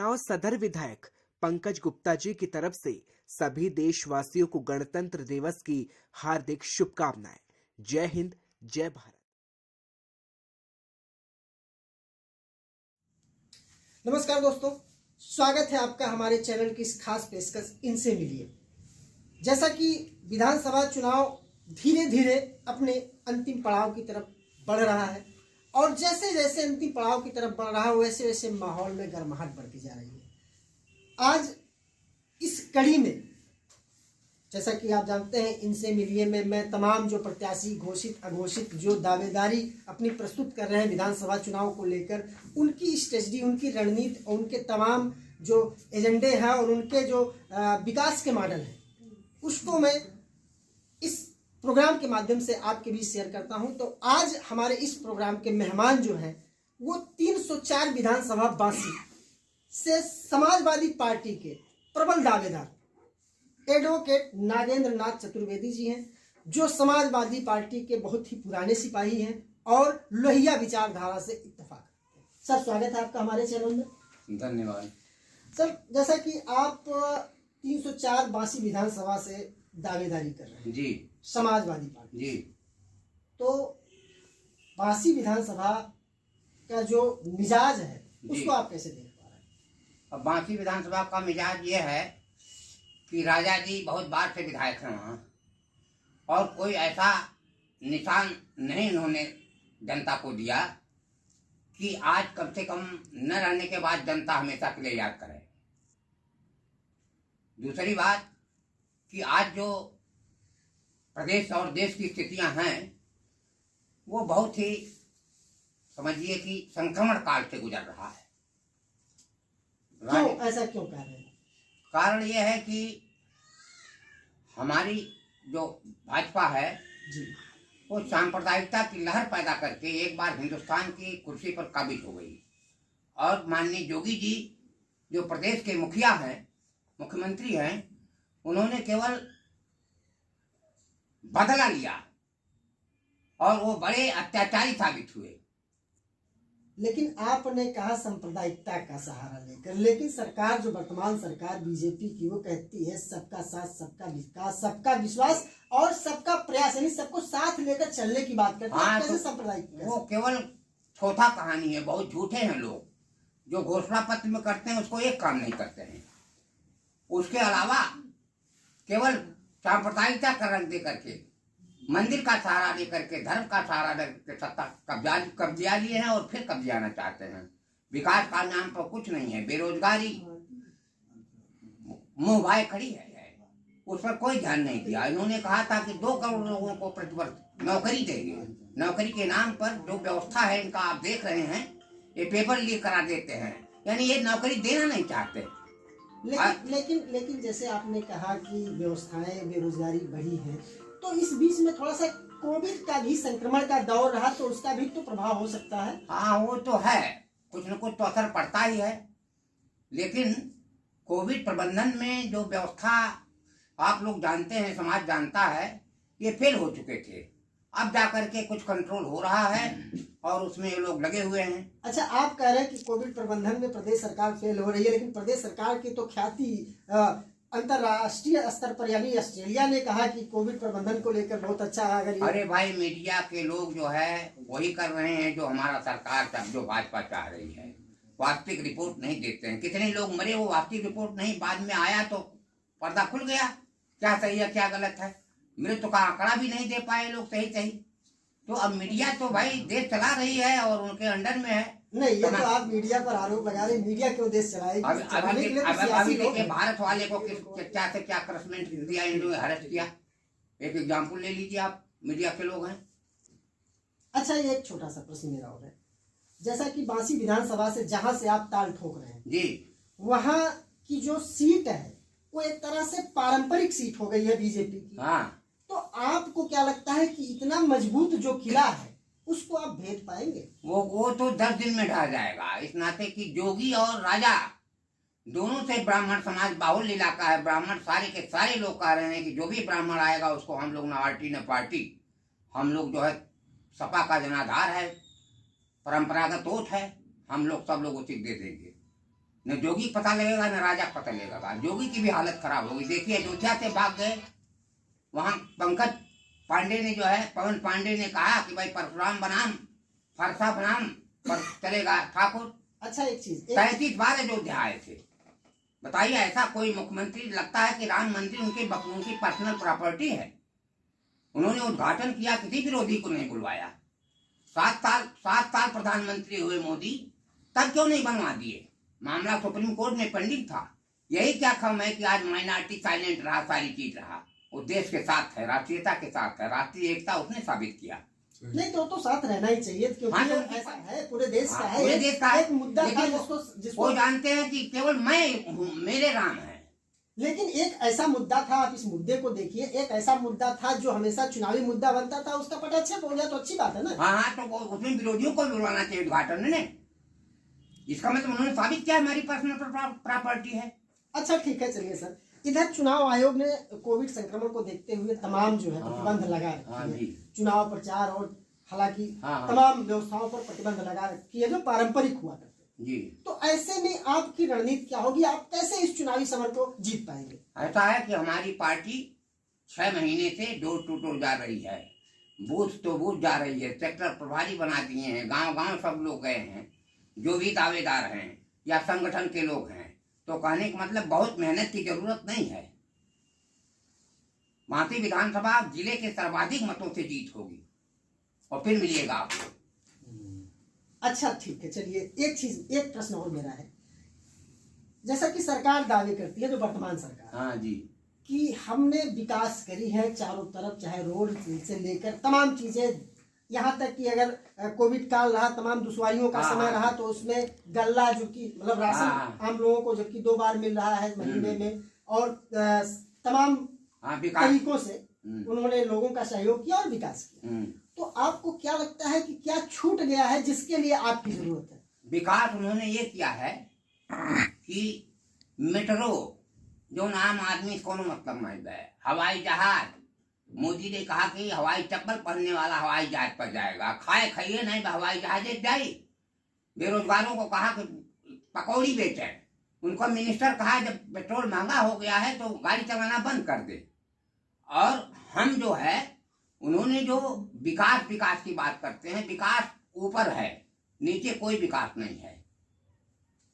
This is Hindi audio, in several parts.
चुनाव सदर विधायक पंकज गुप्ता जी की तरफ से सभी देशवासियों को गणतंत्र दिवस की हार्दिक शुभकामनाएं। जय हिंद, जय भारत। नमस्कार दोस्तों, स्वागत है आपका हमारे चैनल की इस खास पेशकश इनसे मिलिए। जैसा कि विधानसभा चुनाव धीरे धीरे अपने अंतिम पड़ाव की तरफ बढ़ रहा है और जैसे जैसे अंतिम पड़ाव की तरफ बढ़ रहा है वैसे वैसे माहौल में गर्माहट बढ़ती जा रही है। आज इस कड़ी में जैसा कि आप जानते हैं, इनसे मिलिए में मैं तमाम जो प्रत्याशी घोषित अघोषित जो दावेदारी अपनी प्रस्तुत कर रहे हैं विधानसभा चुनाव को लेकर, उनकी स्ट्रेटजी, उनकी रणनीति और उनके तमाम जो एजेंडे हैं और उनके जो विकास के मॉडल हैं, उसको मैं इस प्रोग्राम के माध्यम से आपके बीच शेयर करता हूं। तो आज हमारे इस प्रोग्राम के मेहमान जो हैं वो 304 विधानसभा वासी से समाजवादी पार्टी के प्रबल दावेदार एडवोकेट नागेंद्र नाथ चतुर्वेदी जी हैं, जो समाजवादी पार्टी के बहुत ही पुराने सिपाही हैं और लोहिया विचारधारा से इत्तेफाक करते हैं। सर, स्वागत है आपका हमारे चैनल में। धन्यवाद सर, जैसा कि आप 304 बासी विधानसभा से दावेदारी कर रहे हैं जी, समाजवादी पार्टी जी, तो बासी विधानसभा का जो मिजाज है उसको आप कैसे देख पा रहे हैं? अब बांसी विधानसभा का मिजाज ये है कि राजा जी बहुत बार से विधायक हैं वहाँ, और कोई ऐसा निशान नहीं उन्होंने जनता को दिया कि आज कम से कम न रहने के बाद जनता हमेशा के लिए याद करे। दूसरी बात कि आज जो प्रदेश और देश की स्थितियां हैं वो बहुत ही समझिए कि संक्रमण काल से गुजर रहा है। क्यों, ऐसा क्यों कह रहे हैं? कारण यह है कि हमारी जो भाजपा है जी, वो सांप्रदायिकता की लहर पैदा करके एक बार हिंदुस्तान की कुर्सी पर काबिज हो गई, और माननीय योगी जी जो प्रदेश के मुखिया हैं, मुख्यमंत्री हैं, उन्होंने केवल बदला लिया और वो बड़े अत्याचारी साबित हुए। लेकिन आपने कहा सांप्रदायिकता का सहारा लेकर, लेकिन सरकार जो वर्तमान सरकार बीजेपी की वो कहती है सबका साथ, सबका विकास, सबका विश्वास और सबका प्रयास, यानी सबको साथ लेकर चलने की बात करती है। कैसे सांप्रदायिक? वो केवल छोटा कहानी है, बहुत झूठे हैं लोग जो घोषणा पत्र में करते हैं उसको एक काम नहीं करते हैं। उसके अलावा केवल सांप्रदायिकता का रंग दे करके, मंदिर का सहारा लेकर के, धर्म का सहारा लेकर सत्ता कब्जा लिए हैं और फिर कब्जाना चाहते हैं। विकास का नाम पर कुछ नहीं है, बेरोजगारी मुंह भाई खड़ी है, उस पर कोई ध्यान नहीं दिया। इन्होंने कहा था कि 2 करोड़ लोगों को प्रतिवर्ष नौकरी देंगे। नौकरी के नाम पर जो व्यवस्था है इनका आप देख रहे हैं, ये पेपर लीक करा देते हैं, यानी ये नौकरी देना नहीं चाहते। लेकिन जैसे आपने कहा कि व्यवस्थाएं, बेरोजगारी बढ़ी है, तो इस बीच में थोड़ा सा कोविड का भी संक्रमण का दौर रहा, तो उसका भी तो प्रभाव हो सकता है। हाँ, वो तो है, कुछ न कुछ तो असर पड़ता ही है। लेकिन कोविड प्रबंधन में जो व्यवस्था आप लोग जानते हैं, समाज जानता है, ये फेल हो चुके थे। अब जाकर के कुछ कंट्रोल हो रहा है और उसमें ये लोग लगे हुए हैं। अच्छा, आप कह रहे हैं कि कोविड प्रबंधन में प्रदेश सरकार फेल हो रही है, लेकिन प्रदेश सरकार की तो ख्याति अंतरराष्ट्रीय स्तर पर, यानी ऑस्ट्रेलिया ने कहा कि कोविड प्रबंधन को लेकर बहुत अच्छा है। अगर अरे भाई, मीडिया के लोग जो है वही कर रहे हैं जो हमारा सरकार जो भाजपा चाह रही है, वास्तविक रिपोर्ट नहीं देते हैं। कितने लोग मरे, वो वास्तविक रिपोर्ट नहीं, बाद में आया तो पर्दा खुल गया, क्या सही है क्या गलत है। मृत्यु का आंकड़ा भी नहीं दे पाए लोग सही। तो अब मीडिया तो भाई देश चला रही है और उनके अंडर में है। नहीं, ये तो आप मीडिया पर आरोप लगा रहे, मीडिया क्यों देश चलाएगी? अभी देखिए भारत वाले को क्या से क्या करस्मेंट दिया, इन्होंने अरेस्ट किया। एक एग्जाम्पल ले लीजिए आप, मीडिया के लोग हैं। अच्छा, ये एक छोटा सा प्रश्न मेरा और है, जैसा कि बांसी विधानसभा से जहां से आप ताल ठोक रहे हैं जी, वहां की जो सीट है वो एक तरह से पारंपरिक सीट हो गई है बीजेपी की। हाँ, तो आपको क्या लगता है कि इतना मजबूत जो किला है उसको आप भेद पाएंगे? वो तो 10 दिन में ढह जाएगा, इस नाते कि जोगी और राजा दोनों से ब्राह्मण समाज बाहुल्य इलाका है। ब्राह्मण सारे के सारे लोग कह रहे हैं कि जो भी ब्राह्मण आएगा उसको हम लोग न आर्टी न पार्टी, हम लोग जो है सपा का जनाधार है, परंपरागत वोट है, हम लोग सब लोग उचित दे देंगे। न जोगी पता लगेगा न राजा पता लगेगा। जोगी की भी हालत खराब होगी। देखिए अयोध्या से भाग गए, वहां पंकज पांडे ने जो है, पवन पांडे ने कहा कि भाई परशुराम बनाम फरसा बनाम पर चलेगा ठाकुर। अच्छा एक चीज 33 बार अयोध्या आए थे। बताइए ऐसा कोई मुख्यमंत्री, लगता है कि राम मंदिर उनकी पर्सनल प्रॉपर्टी है। उन्होंने उद्घाटन किया, किसी विरोधी को नहीं बुलवाया। 7 साल प्रधानमंत्री हुए मोदी, तब क्यों नहीं बनवा दिए? मामला सुप्रीम कोर्ट में पेंडिंग था। यही क्या खम है कि आज माइनॉरिटी साइलेंट रहा, सारी चीज रहा। वो देश के साथ है, राष्ट्रीयता के साथ है, राष्ट्रीय एकता उसने साबित किया। नहीं तो साथ रहना ही चाहिए, क्योंकि हाँ, तो ऐसा है पूरे देश का है, पूरे देश का है। एक मुद्दा था लेकिन जिसको वो जानते हैं कि केवल मैं हूँ, मेरे राम है। लेकिन एक ऐसा मुद्दा था, आप इस मुद्दे को देखिए, एक ऐसा मुद्दा था जो हमेशा चुनावी मुद्दा बनता था, उसका पटाक्षेप हो गया तो अच्छी बात है ना। हाँ, तो उसमें विरोधियों को बुलवाना चाहिए उद्घाटन ने। इसका मतलब उन्होंने साबित किया हमारी पर्सनल प्रॉपर्टी है। अच्छा ठीक है, चलिए सर, इधर चुनाव आयोग ने कोविड संक्रमण को देखते हुए तमाम जो है प्रतिबंध लगा रखे हैं, चुनाव प्रचार और हालांकि तमाम व्यवस्थाओं पर प्रतिबंध लगा रखी है जो पारंपरिक हुआ करते जी। तो ऐसे में आपकी रणनीति क्या होगी, आप कैसे इस चुनावी समर को जीत पाएंगे? ऐसा है कि हमारी पार्टी 6 महीने से डोर टू डोर जा रही है, बूथ तो बूथ जा रही है, सेक्टर प्रभारी बना दिए हैं, गांव गांव सब लोग गए हैं, जो भी दावेदार हैं या संगठन के लोग हैं। तो कहने का मतलब बहुत मेहनत की जरूरत नहीं है। माती विधानसभा जिले के सर्वाधिक मतों से जीत होगी और फिर मिलिएगा आपको। अच्छा ठीक है, चलिए एक प्रश्न और मेरा है, जैसा कि सरकार दावे करती है, जो वर्तमान सरकार, हाँ जी, कि हमने विकास करी है चारों तरफ, चाहे रोड से लेकर तमाम चीजें, यहाँ तक कि अगर कोविड काल रहा, तमाम दुश्वारियों का समय रहा, तो उसमें गल्ला जो कि मतलब राशन आम लोगों को जबकि 2 बार मिल रहा है महीने में, और तमाम तरीकों से उन्होंने लोगों का सहयोग किया और विकास किया। तो आपको क्या लगता है कि क्या छूट गया है जिसके लिए आपकी जरूरत है? विकास उन्होंने ये किया है कि मेट्रो जो आम आदमी को मतलब नहीं है, हवाई जहाज, मोदी ने कहा कि हवाई चप्पल पहनने वाला हवाई जहाज पर जाएगा, खाए खाइए नहीं हवाई जहाज जाए। बेरोजगारों को कहा कि पकौड़ी बेचे, उनको मिनिस्टर कहा जब पेट्रोल महंगा हो गया है तो गाड़ी चलाना बंद कर दे। और हम जो है, उन्होंने जो विकास की बात करते हैं, विकास ऊपर है, नीचे कोई विकास नहीं है।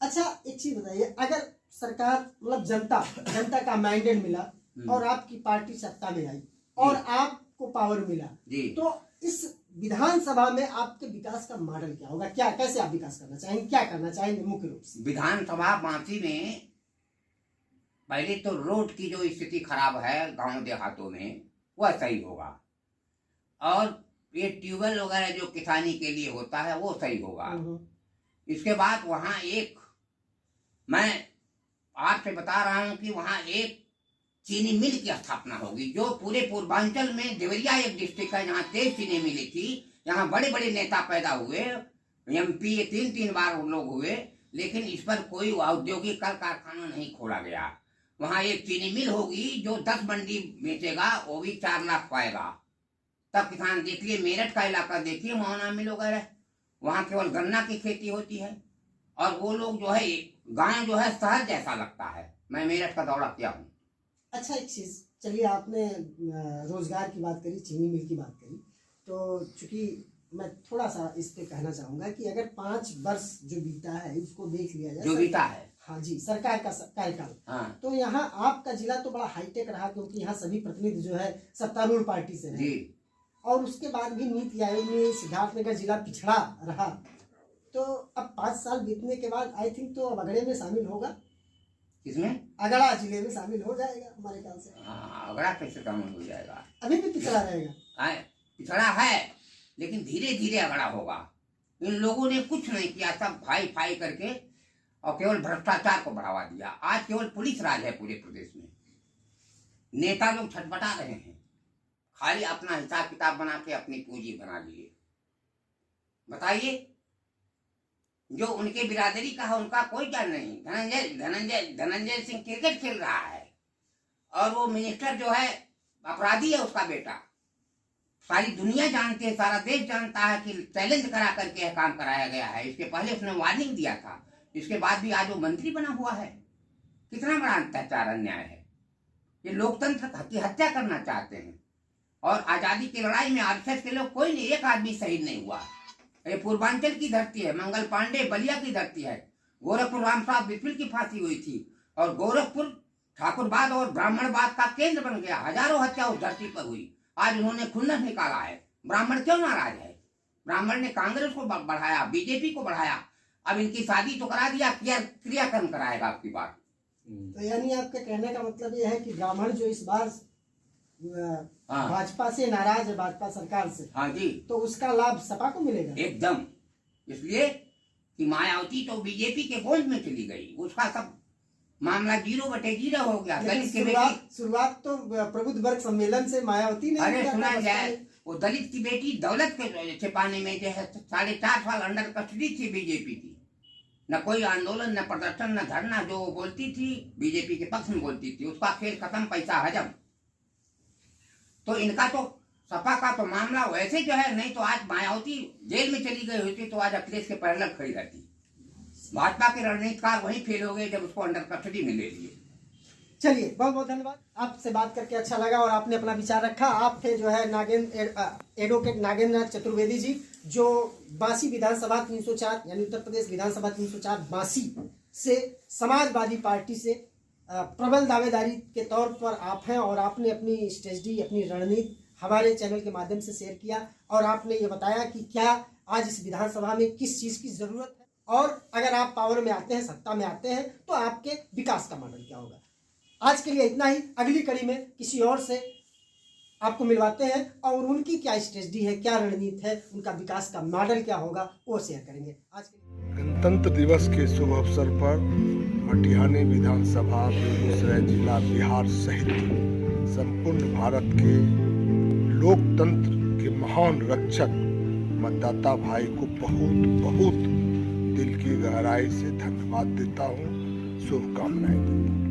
अच्छा एक चीज बताइए, अगर सरकार मतलब जनता का मैंडेट मिला और आपकी पार्टी सत्ता में आई और आपको पावर मिला जी, तो इस विधानसभा में आपके विकास का मॉडल क्या होगा? क्या कैसे आप विकास करना चाहेंगे, क्या करना चाहेंगे मुख्य रूप से? विधानसभा बांसी में पहले तो रोड की जो स्थिति खराब है गांव देहातों में, वह सही होगा, और ये ट्यूबवेल वगैरह जो किसानी के लिए होता है वो सही होगा। इसके बाद वहां एक, मैं आपसे बता रहा हूं कि वहां एक चीनी मिल की स्थापना होगी, जो पूरे पूर्वांचल में, देवरिया एक डिस्ट्रिक्ट है जहाँ 23 चीनी मिली थी, यहाँ बड़े बड़े नेता पैदा हुए, MP 3 बार लोग हुए, लेकिन इस पर कोई औद्योगिक कल कारखाना नहीं खोला गया। वहां एक चीनी मिल होगी जो 10 मंडी बेचेगा, वो भी 4 लाख पाएगा। तब किसान, देखिए मेरठ का इलाका देखिए, मोहना मिल वगैरह, वहां केवल गन्ना की खेती होती है, और वो लोग जो है, गांव जो है शहर जैसा लगता है। मैं मेरठ का दौरा किया हूँ। अच्छा एक चीज, चलिए आपने रोजगार की बात करी, चीनी मिल की बात करी, तो चूंकि मैं थोड़ा सा इस पे कहना चाहूंगा कि अगर 5 वर्ष जो बीता है उसको देख लिया जाए, जो बीता है, हाँ जी, सरकार का कार्यकाल, हाँ, तो यहाँ आपका जिला तो बड़ा हाईटेक रहा, क्योंकि यहाँ सभी प्रतिनिधि जो है सत्तारूढ़ पार्टी से रहे, और उसके बाद भी नीति आयोग में सिद्धार्थनगर जिला पिछड़ा रहा। तो अब 5 साल बीतने के बाद आई थिंक तो अब अगड़े में शामिल होगा। किसमें? अगड़ा जिले में शामिल हो जाएगा हमारे ख्याल से। अगड़ा कैसे शामिल हो जाएगा? अभी भी पिछड़ा रहेगा। पिछड़ा है, लेकिन धीरे धीरे अगड़ा होगा। इन लोगों ने कुछ नहीं किया, सब फाई करके और केवल भ्रष्टाचार को बढ़ावा दिया। आज केवल पुलिस राज है पूरे प्रदेश में। नेता लोग छटपटा रहे हैं, खाली अपना हिसाब किताब बना के अपनी पूंजी बना लिए। बताइए, जो उनके बिरादरी का है उनका कोई डर नहीं। धनंजय सिंह क्रिकेट खेल रहा है, और वो मिनिस्टर जो है अपराधी है, उसका बेटा। सारी दुनिया जानती है, सारा देश जानता है कि चैलेंज करा करके यह काम कराया गया है। इसके पहले उसने वार्निंग दिया था इसके बाद भी आज वो मंत्री बना हुआ है। कितना बड़ा अत्याचार अन्याय है। ये लोकतंत्र की हत्या करना चाहते हैं। और आजादी की लड़ाई में आरएसएस के लोग कोई नहीं, एक आदमी शहीद नहीं हुआ। ये पूर्वांचल की धरती है, मंगल पांडे बलिया की धरती है। गोरखपुर राम साहब बिस्मिल की फांसी हुई थी और गोरखपुर ठाकुरवाद और ब्राह्मणवाद का केंद्र बन गया। हजारों हत्या उस धरती पर हुई। आज उन्होंने खुन्नस निकाला है। ब्राह्मण क्यों नाराज है? ब्राह्मण ने कांग्रेस को बढ़ाया, बीजेपी को बढ़ाया। अब इनकी शादी तो करा दिया, क्रियाक्रम कराएगा आपकी बात। तो यानी आपके कहने का मतलब ये है कि ब्राह्मण जो इस बार भाजपा से नाराज है, भाजपा सरकार से, हाँ जी, तो उसका लाभ सपा को मिलेगा एकदम। इसलिए कि मायावती तो बीजेपी के गोद में चली गई, उसका सब मामला 0/0 हो गया। दलित की बेटी, शुरुआत तो प्रबुद्ध वर्ग सम्मेलन से मायावती ने, अरे सुना जाए, वो दलित की बेटी दौलत के छिपाने में जो है 4.5 साल अंडर कस्टडी थी बीजेपी की। न कोई आंदोलन, न प्रदर्शन, न धरना। जो बोलती थी बीजेपी के पक्ष में बोलती थी, उसका खेल खत्म, पैसा हजम। तो इनका तो सपा का तो मामला वैसे जो है, नहीं तो आज मायावती जेल में चली गई होती तो आज अखिलेश के पैरेलल खड़ी रहती। भाजपा के रणनीतिकार वहीं फेल हो गए जब उसको अंडर कस्टडी में ले लिए। चलिए, बहुत बहुत धन्यवाद। आपसे बात करके अच्छा लगा और आपने अपना विचार रखा। आप थे जो है एडवोकेट नागेंद्र चतुर्वेदी जी, जो बांसी विधानसभा 304 यानी उत्तर प्रदेश विधानसभा 304 बांसी से समाजवादी पार्टी से प्रबल दावेदारी के तौर पर आप हैं और आपने अपनी स्ट्रेटजी, अपनी रणनीति हमारे चैनल के माध्यम से शेयर किया और आपने ये बताया कि क्या आज इस विधानसभा में किस चीज़ की ज़रूरत है और अगर आप पावर में आते हैं, सत्ता में आते हैं, तो आपके विकास का मॉडल क्या होगा। आज के लिए इतना ही। अगली कड़ी में किसी और से आपको मिलवाते हैं और उनकी क्या स्ट्रेटजी है, क्या रणनीति है, उनका विकास का मॉडल क्या होगा, वो शेयर करेंगे। आज के गणतंत्र दिवस के शुभ अवसर पर मटिहानी विधानसभा, बेगूसराय जिला, बिहार सहित संपूर्ण भारत के लोकतंत्र के महान रक्षक मतदाता भाई को बहुत बहुत दिल की गहराई से धन्यवाद देता हूँ, शुभकामनाएं देता हूँ।